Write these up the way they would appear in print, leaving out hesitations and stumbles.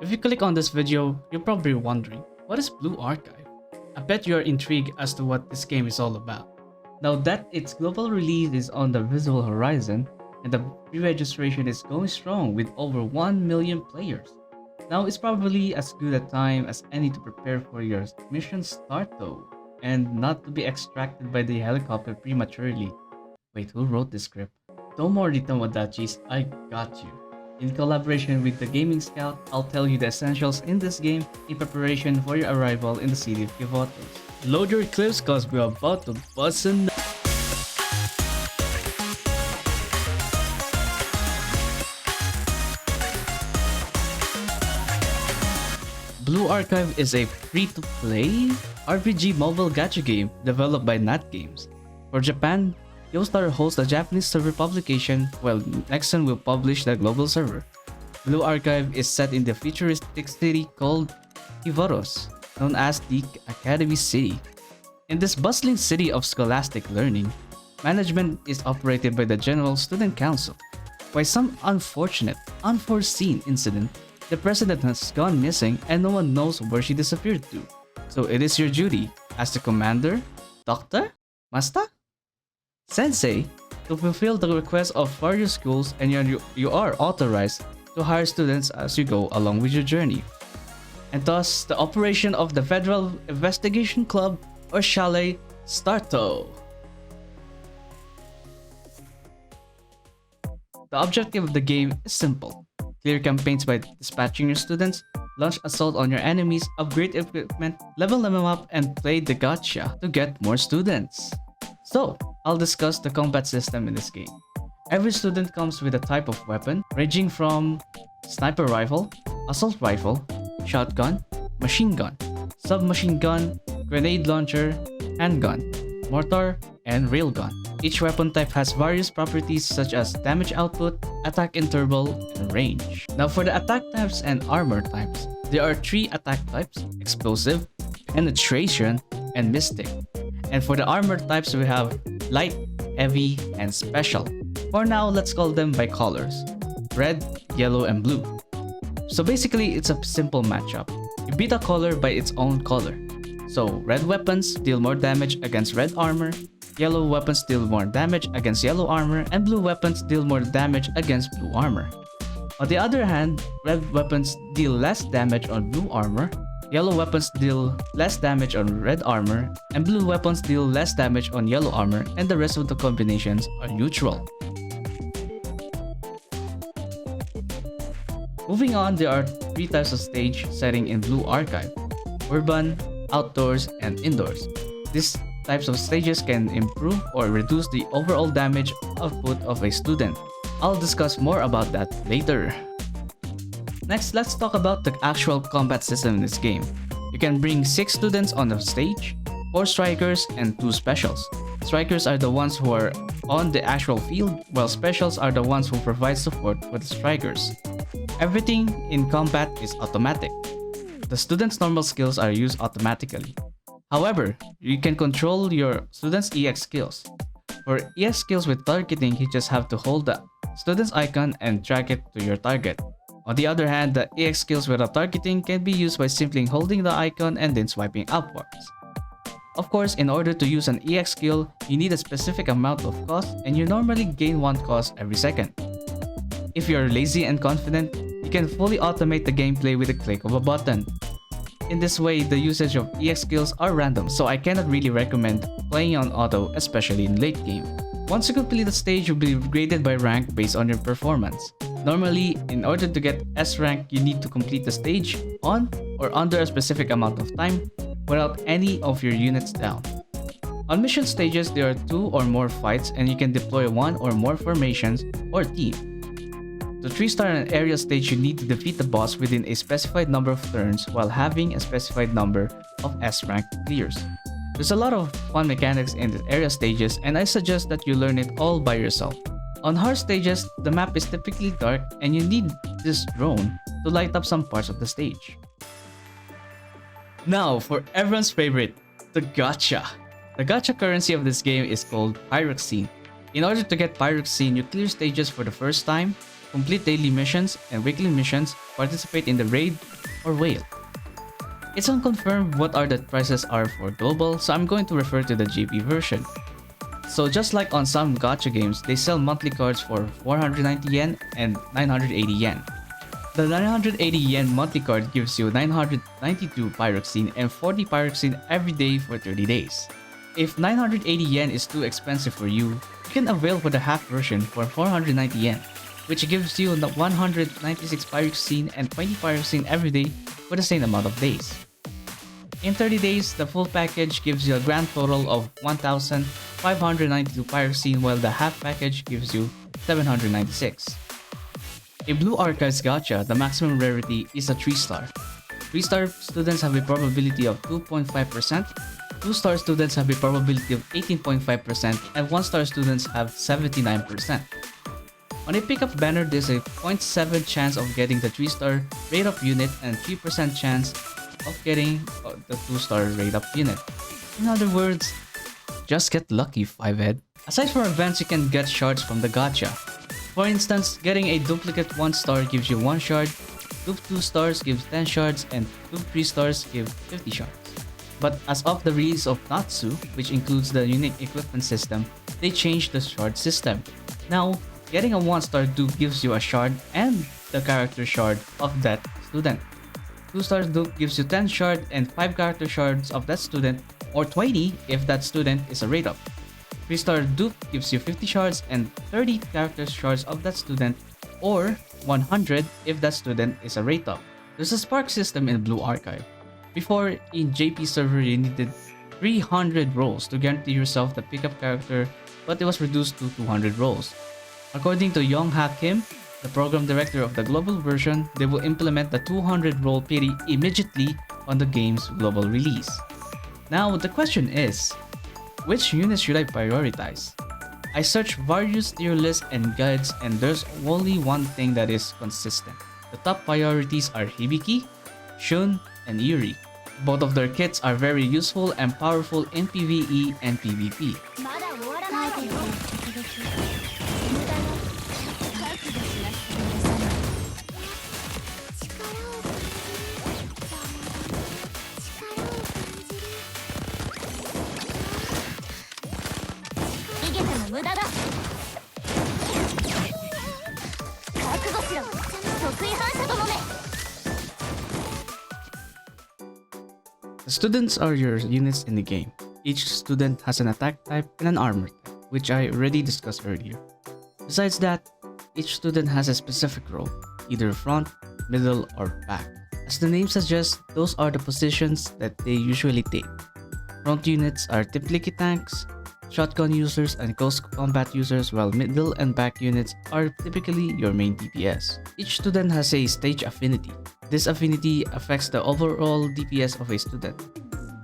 If you click on this video, you're probably wondering, what is Blue Archive? I bet you're intrigued as to what this game is all about. Now that its global release is on the visual horizon, and the pre-registration is going strong with over 1 million players. Now it's probably as good a time as any to prepare for your mission start though, and not to be extracted by the helicopter prematurely. Wait, who wrote this script? Don't worry Tomodachis, I got you. In collaboration with the Gaming Scout, I'll tell you the essentials in this game in preparation for your arrival in the city of Emulators. Load your clips cause we're about to bust a Blue Archive is a free-to-play RPG mobile gacha game developed by Nat Games. For Japan, Yoastar hosts the Japanese server publication, while Nexon will publish the global server. Blue Archive is set in the futuristic city called Emulators, known as the Academy City. In this bustling city of scholastic learning, management is operated by the General Student Council. By some unfortunate, unforeseen incident, the president has gone missing and no one knows where she disappeared to. So it is your duty, as the commander, doctor, master, sensei, to fulfill the requests of various schools, and you are authorized to hire students as you go along with your journey. And thus, the operation of the Federal Investigation Club, or Chalet, starto. The objective of the game is simple. Clear campaigns by dispatching your students, launch assault on your enemies, upgrade equipment, level them up, and play the gacha to get more students. So, I'll discuss the combat system in this game. Every student comes with a type of weapon, ranging from sniper rifle, assault rifle, shotgun, machine gun, submachine gun, grenade launcher, handgun, mortar, and railgun. Each weapon type has various properties such as damage output, attack interval, and range. Now for the attack types and armor types, there are 3 attack types: explosive, penetration, and mystic. And for the armor types, we have light, heavy, and special. For now, let's call them by colors: red, yellow, and blue. So basically, it's a simple matchup. You beat a color by its own color. So red weapons deal more damage against red armor, yellow weapons deal more damage against yellow armor, and blue weapons deal more damage against blue armor. On the other hand, red weapons deal less damage on blue armor, yellow weapons deal less damage on red armor, and blue weapons deal less damage on yellow armor, and the rest of the combinations are neutral. Moving on, there are 3 types of stage setting in Blue Archive: urban, outdoors, and indoors. These types of stages can improve or reduce the overall damage output of a student. I'll discuss more about that later. Next, let's talk about the actual combat system in this game. You can bring 6 students on the stage, 4 strikers, and 2 specials. Strikers are the ones who are on the actual field, while specials are the ones who provide support for the strikers. Everything in combat is automatic. The students' normal skills are used automatically. However, you can control your students' EX skills. For EX skills with targeting, you just have to hold the student's icon and drag it to your target. On the other hand, the EX skills without targeting can be used by simply holding the icon and then swiping upwards. Of course, in order to use an EX skill, you need a specific amount of cost, and you normally gain 1 cost every second. If you're lazy and confident, you can fully automate the gameplay with a click of a button. In this way, the usage of EX skills are random, so I cannot really recommend playing on auto, especially in late game. Once you complete the stage, you'll be graded by rank based on your performance. Normally, in order to get S rank, you need to complete the stage on or under a specific amount of time without any of your units down. On mission stages, there are 2 or more fights, and you can deploy 1 or more formations or team. To 3-star an area stage, you need to defeat the boss within a specified number of turns while having a specified number of S-rank clears. There's a lot of fun mechanics in the area stages, and I suggest that you learn it all by yourself. On hard stages, the map is typically dark and you need this drone to light up some parts of the stage. Now for everyone's favorite, the gacha. The gacha currency of this game is called Pyroxene. In order to get Pyroxene, you clear stages for the first time, complete daily missions and weekly missions, participate in the raid, or whale. It's unconfirmed what are the prices are for global, so I'm going to refer to the GP version. So just like on some gacha games, they sell monthly cards for 490 yen and 980 yen. The 980 yen monthly card gives you 992 pyroxene and 40 pyroxene every day for 30 days. If 980 yen is too expensive for you, you can avail for the half version for 490 yen, which gives you 196 pyroxene and 20 pyroxene every day for the same amount of days. In 30 days, the full package gives you a grand total of 1,592 pyroxene, while the half package gives you 796. A Blue Archives gacha, the maximum rarity is a 3-star. 3-star students have a probability of 2.5%, 2-star students have a probability of 18.5%, and 1-star students have 79%. On a pickup banner, there's a 0.7 chance of getting the 3-star rate up unit and 3% chance of getting the 2-star rate up unit. In other words, just get lucky, 5-head. Aside from events, you can get shards from the gacha. For instance, getting a duplicate 1-star gives you 1 shard, dupe 2 stars gives 10 shards, and dupe 3 stars give 50 shards. But as of the release of Natsu, which includes the unique equipment system, they changed the shard system. Now, getting a 1-star dupe gives you a shard and the character shard of that student. 2-star dupe gives you 10 shard and 5 character shards of that student, or 20 if that student is a rate up. 3-star dupe gives you 50 shards and 30 character shards of that student, or 100 if that student is a rate up. There's a spark system in Blue Archive. Before, in JP server you needed 300 rolls to guarantee yourself the pickup character, but it was reduced to 200 rolls. According to Yong Ha Kim, the program director of the global version, they will implement the 200 roll pity immediately on the game's global release. Now the question is, which units should I prioritize? I searched various tier lists and guides, and there's only one thing that is consistent. The top priorities are Hibiki, Shun, and Yuri. Both of their kits are very useful and powerful in PvE and PvP. The students are your units in the game. Each student has an attack type and an armor type, which I already discussed earlier. Besides that, each student has a specific role, either front, middle, or back. As the name suggests, those are the positions that they usually take. Front units are typically tanks, shotgun users, and close combat users, while middle and back units are typically your main DPS. Each student has a stage affinity. This affinity affects the overall DPS of a student.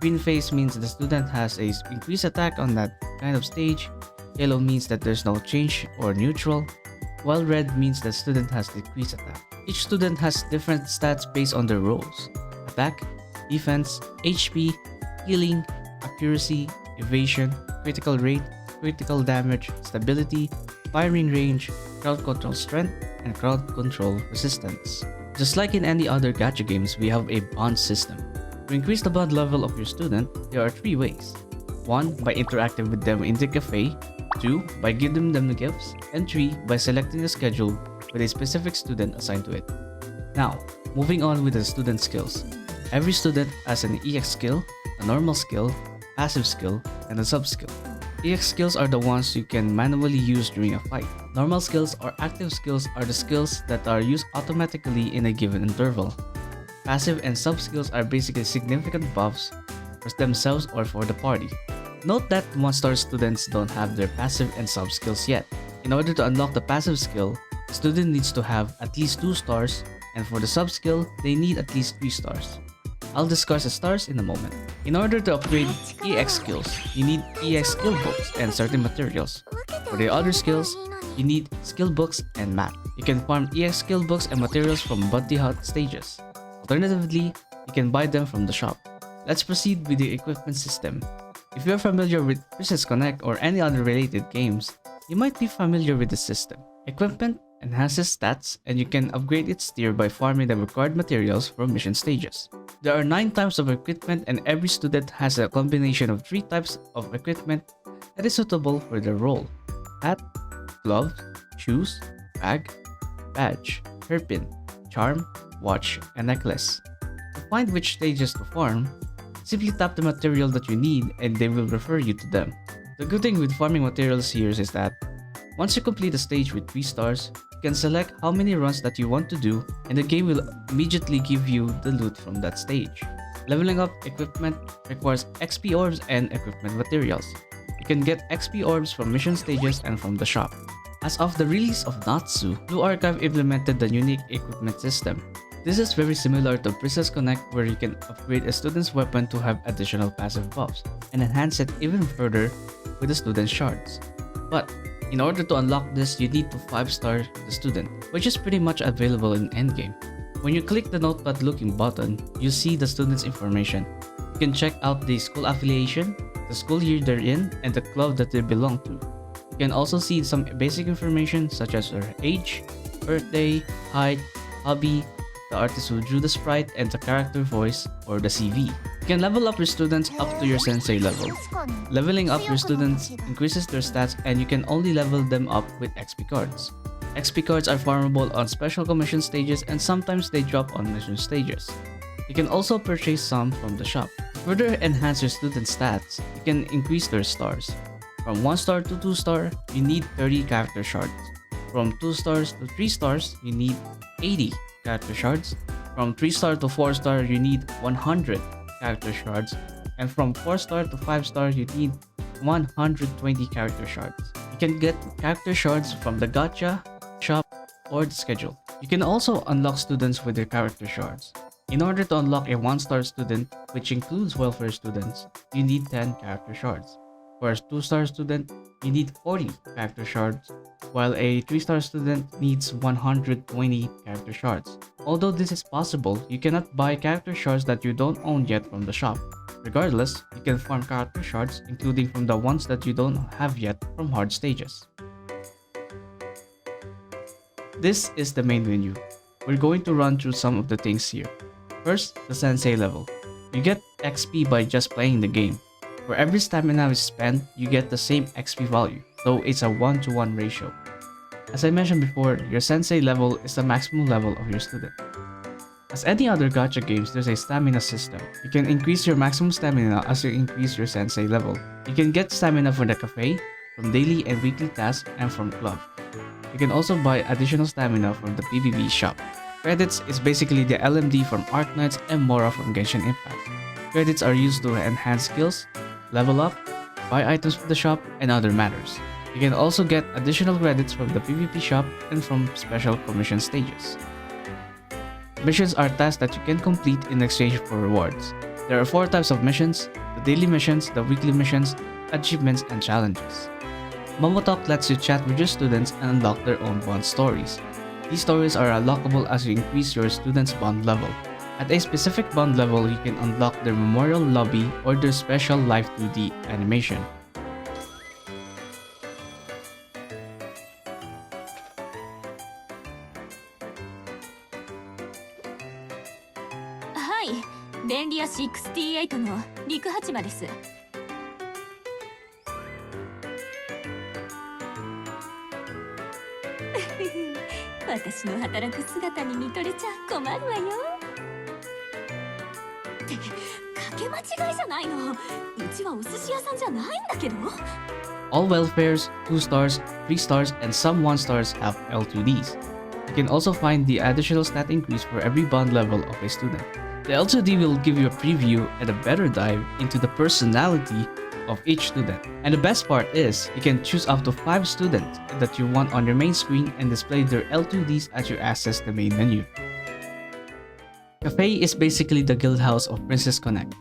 Green phase means the student has a increased attack on that kind of stage. Yellow means that there's no change or neutral, while red means the student has decreased attack. Each student has different stats based on their roles: attack, defense, HP, healing, accuracy, evasion, critical rate, critical damage, stability, firing range, crowd control strength, and crowd control resistance. Just like in any other gacha games, we have a bond system. To increase the bond level of your student, there are 3 ways. 1. By interacting with them in the cafe. 2. By giving them the gifts. And 3. By selecting a schedule with a specific student assigned to it. Now, moving on with the student skills. Every student has an EX skill, a normal skill, passive skill, and a sub skill. EX skills are the ones you can manually use during a fight. Normal skills or active skills are the skills that are used automatically in a given interval. Passive and sub skills are basically significant buffs for themselves or for the party. Note that 1-star students don't have their passive and sub skills yet. In order to unlock the passive skill, the student needs to have at least 2 stars, and for the sub skill, they need at least 3 stars. I'll discuss the stars in a moment. In order to upgrade EX skills, you need EX skill books and certain materials. For the other skills, you need skill books and map. You can farm EX skill books and materials from Bounty Hunt stages. Alternatively, you can buy them from the shop. Let's proceed with the equipment system. If you're familiar with Princess Connect or any other related games, you might be familiar with the system. Equipment enhances stats, and you can upgrade its tier by farming the required materials from mission stages. There are 9 types of equipment, and every student has a combination of 3 types of equipment that is suitable for their role: hat, gloves, shoes, bag, badge, hairpin, charm, watch, and necklace. To find which stages to farm, simply tap the material that you need and they will refer you to them. The good thing with farming materials here is that once you complete a stage with 3 stars, you can select how many runs that you want to do and the game will immediately give you the loot from that stage. Leveling up equipment requires XP orbs and equipment materials. You can get XP orbs from mission stages and from the shop. As of the release of Natsu, Blue Archive implemented the unique equipment system. This is very similar to Princess Connect, where you can upgrade a student's weapon to have additional passive buffs and enhance it even further with the student's shards. But in order to unlock this, you need to 5-star the student, which is pretty much available in endgame. When you click the notepad looking button, you see the student's information. You can check out the school affiliation, the school year they're in, and the club that they belong to. You can also see some basic information such as their age, birthday, height, hobby, the artist who drew the sprite, and the character voice or the CV. You can level up your students up to your sensei level. Leveling up your students increases their stats, and you can only level them up with XP cards. XP cards are farmable on special commission stages, and sometimes they drop on mission stages. You can also purchase some from the shop. To further enhance your student stats, you can increase their stars. From 1 star to 2 star, you need 30 character shards. From 2 stars to 3 stars, you need 80 character shards. From 3 star to 4 star, you need 100 character shards. And from 4 star to 5 star, you need 120 character shards. You can get character shards from the Gacha, shop, or the schedule. You can also unlock students with their character shards. In order to unlock a 1-star student, which includes welfare students, you need 10 character shards. For a 2-star student, you need 40 character shards, while a 3-star student needs 120 character shards. Although this is possible, you cannot buy character shards that you don't own yet from the shop. Regardless, you can farm character shards, including from the ones that you don't have yet from hard stages. This is the main menu. We're going to run through some of the things here. First, the sensei level. You get XP by just playing the game. For every stamina is spent, you get the same XP value, so it's a 1-to-1 ratio. As I mentioned before, your sensei level is the maximum level of your student. As any other gacha games, there's a stamina system. You can increase your maximum stamina as you increase your sensei level. You can get stamina from the cafe, from daily and weekly tasks, and from club. You can also buy additional stamina from the PvP shop. Credits is basically the LMD from Arknights and Mora from Genshin Impact. Credits are used to enhance skills, level up, buy items from the shop, and other matters. You can also get additional credits from the PvP shop and from special commission stages. Missions are tasks that you can complete in exchange for rewards. There are 4 types of missions: the daily missions, the weekly missions, achievements, and challenges. MomoTalk lets you chat with your students and unlock their own bond stories. These stories are unlockable as you increase your student's bond level. At a specific bond level, you can unlock their memorial lobby or their special live 2D animation. Hi, 便利屋68の陸八間です。私の働く姿に見とれちゃ困るわよ。ってかけ間違いじゃないの。うちはお寿司屋さんじゃないんだけど。All welfares, 2 stars, 3 stars, and some 1 stars have L2Ds. You can also find the additional stat increase for every bond level of a student. The L2D will give you a preview and a better dive into the personality of each student. And the best part is, you can choose up to 5 students that you want on your main screen and display their L2Ds as you access the main menu. Cafe is basically the guild house of Princess Connect.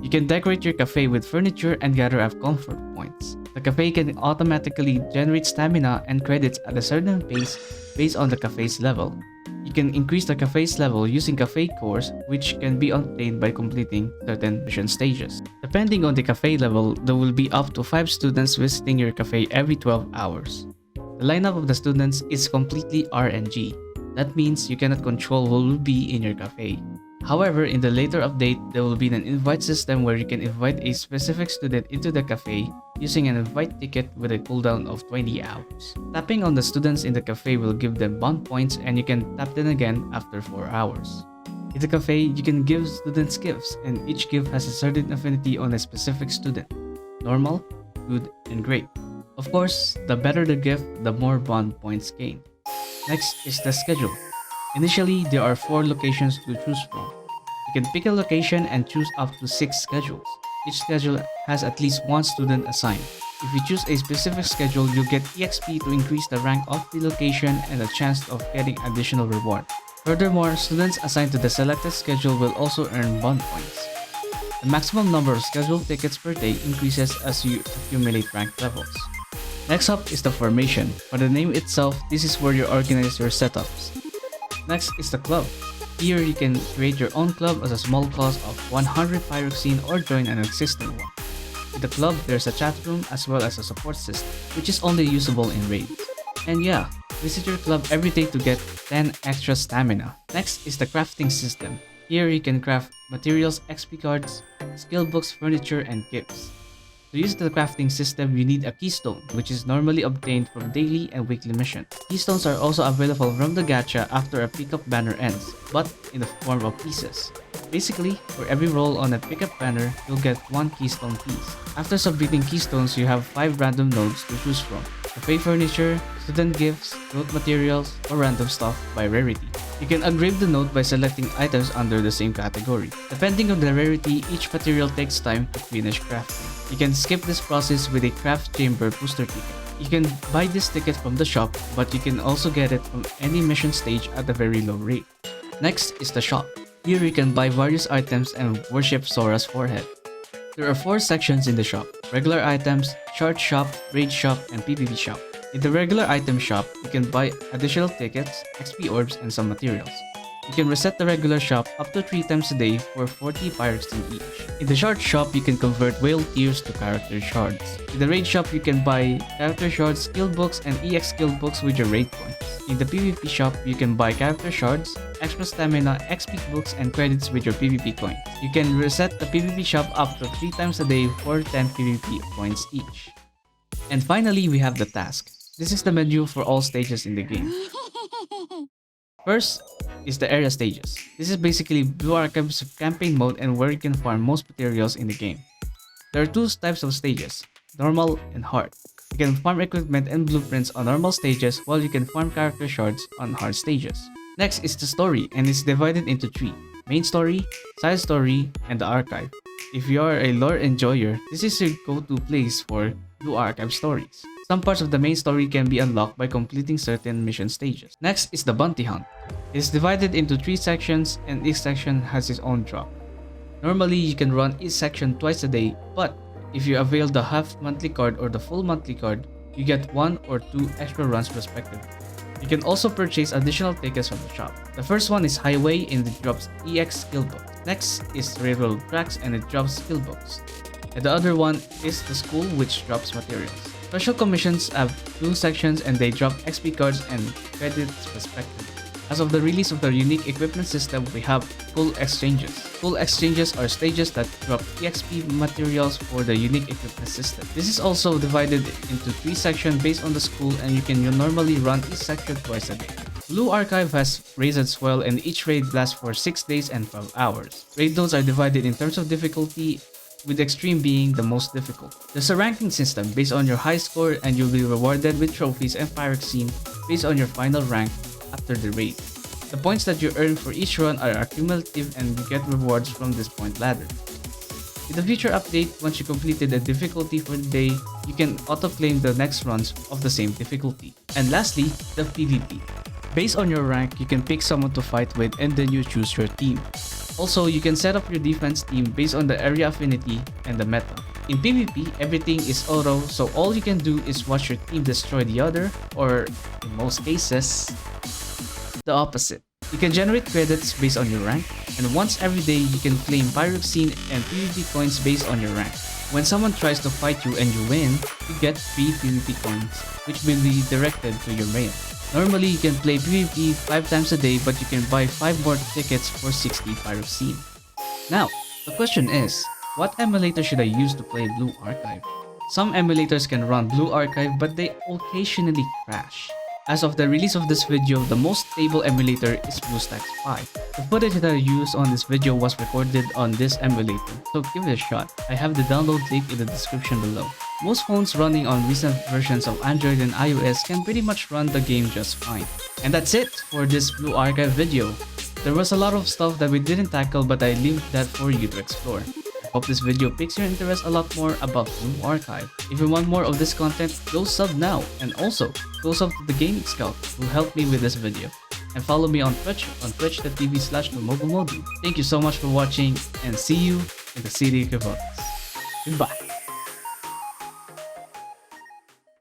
You can decorate your cafe with furniture and gather up comfort points. The cafe can automatically generate stamina and credits at a certain pace based on the cafe's level. You can increase the cafe's level using cafe cores, which can be obtained by completing certain mission stages. Depending on the cafe level, there will be up to 5 students visiting your cafe every 12 hours. The lineup of the students is completely RNG. That means you cannot control who will be in your cafe. However, in the later update, there will be an invite system where you can invite a specific student into the cafe using an invite ticket with a cooldown of 20 hours. Tapping on the students in the cafe will give them bond points, and you can tap them again after 4 hours. In the cafe, you can give students gifts, and each gift has a certain affinity on a specific student: normal, good, and great. Of course, the better the gift, the more bond points gained. Next is the schedule. Initially, there are 4 locations to choose from. You can pick a location and choose up to 6 schedules. Each schedule has at least 1 student assigned. If you choose a specific schedule, you'll get EXP to increase the rank of the location and a chance of getting additional reward. Furthermore, students assigned to the selected schedule will also earn bond points. The maximum number of scheduled tickets per day increases as you accumulate rank levels. Next up is the formation. For the name itself, this is where you organize your setups. Next is the club. Here you can create your own club as a small cost of 100 pyroxene or join an existing one. In the club, there's a chat room as well as a support system, which is only usable in raids. And yeah, visit your club every day to get 10 extra stamina. Next is the crafting system. Here you can craft materials, XP cards, skill books, furniture, and gifts. To use the crafting system, you need a keystone, which is normally obtained from daily and weekly missions. Keystones are also available from the gacha after a pickup banner ends, but in the form of pieces. Basically, for every roll on a pickup banner, you'll get 1 keystone piece. After submitting keystones, you have 5 random nodes to choose from: cafe furniture, student gifts, growth materials, or random stuff by rarity. You can upgrade the node by selecting items under the same category. Depending on the rarity, each material takes time to finish crafting. You can skip this process with a craft chamber booster ticket. You can buy this ticket from the shop, but you can also get it from any mission stage at a very low rate. Next is the shop. Here you can buy various items and worship Sora's forehead. There are 4 sections in the shop: regular items, shard shop, raid shop, and PvP shop. In the regular item shop, you can buy additional tickets, XP orbs, and some materials. You can reset the regular shop up to 3 times a day for 40 pyroxene each. In the shard shop, you can convert whale tears to character shards. In the raid shop, you can buy character shards, skill books, and EX skill books with your raid points. In the PvP shop, you can buy character shards, extra stamina, XP books, and credits with your PvP coins. You can reset the PvP shop up to 3 times a day for 10 PvP points each. And finally, we have the task. This is the menu for all stages in the game. First is the area stages. This is basically Blue Archive's campaign mode and where you can farm most materials in the game. There are 2 types of stages: normal and hard. You can farm equipment and blueprints on normal stages, while you can farm character shards on hard stages. Next is the story, and it's divided into 3: main story, side story, and the archive. If you are a lore enjoyer, this is your go-to place for Blue Archive stories. Some parts of the main story can be unlocked by completing certain mission stages. Next is the bounty hunt. It is divided into 3 sections, and each section has its own drop. Normally, you can run each section twice a day, but if you avail the half monthly card or the full monthly card, you get 1 or 2 extra runs respectively. You can also purchase additional tickets from the shop. The first one is Highway, and it drops EX skill books. Next is Reroll Tracks, and it drops skill books. And the other one is the School, which drops materials. Special commissions have 2 sections, and they drop XP cards and credits respectively. As of the release of the unique equipment system, we have full exchanges. Full exchanges are stages that drop EXP materials for the unique equipment system. This is also divided into 3 sections based on the school, and you can normally run each section twice a day. Blue Archive has raids as well, and each raid lasts for 6 days and 12 hours. Raid nodes are divided in terms of difficulty, with extreme being the most difficult. There's a ranking system based on your high score, and you'll be rewarded with trophies and pyroxene based on your final rank after the raid. The points that you earn for each run are accumulative, and you get rewards from this point ladder. In the future update, once you completed the difficulty for the day, you can auto-claim the next runs of the same difficulty. And lastly, the PvP. Based on your rank, you can pick someone to fight with, and then you choose your team. Also, you can set up your defense team based on the area affinity and the meta. In PvP, everything is auto, so all you can do is watch your team destroy the other, or in most cases, the opposite. You can generate credits based on your rank, and once every day you can claim pyroxene and PvP coins based on your rank. When someone tries to fight you and you win, you get free PvP coins, which will be directed to your mail. Normally, you can play PvP 5 times a day, but you can buy 5 more tickets for 60 Pyrocene. Now, the question is, what emulator should I use to play Blue Archive? Some emulators can run Blue Archive, but they occasionally crash. As of the release of this video, the most stable emulator is BlueStacks 5. The footage that I used on this video was recorded on this emulator, so give it a shot. I have the download link in the description below. Most phones running on recent versions of Android and iOS can pretty much run the game just fine. And that's it for this Blue Archive video. There was a lot of stuff that we didn't tackle, but I leave that for you to explore. Hope this video piques your interest a lot more about Blue Archive. If you want more of this content, go sub now, and also go sub to the Gaming Scout who helped me with this video. And follow me on twitch.tv/momomodu. Thank you so much for watching, and see you in the City of Goodbye.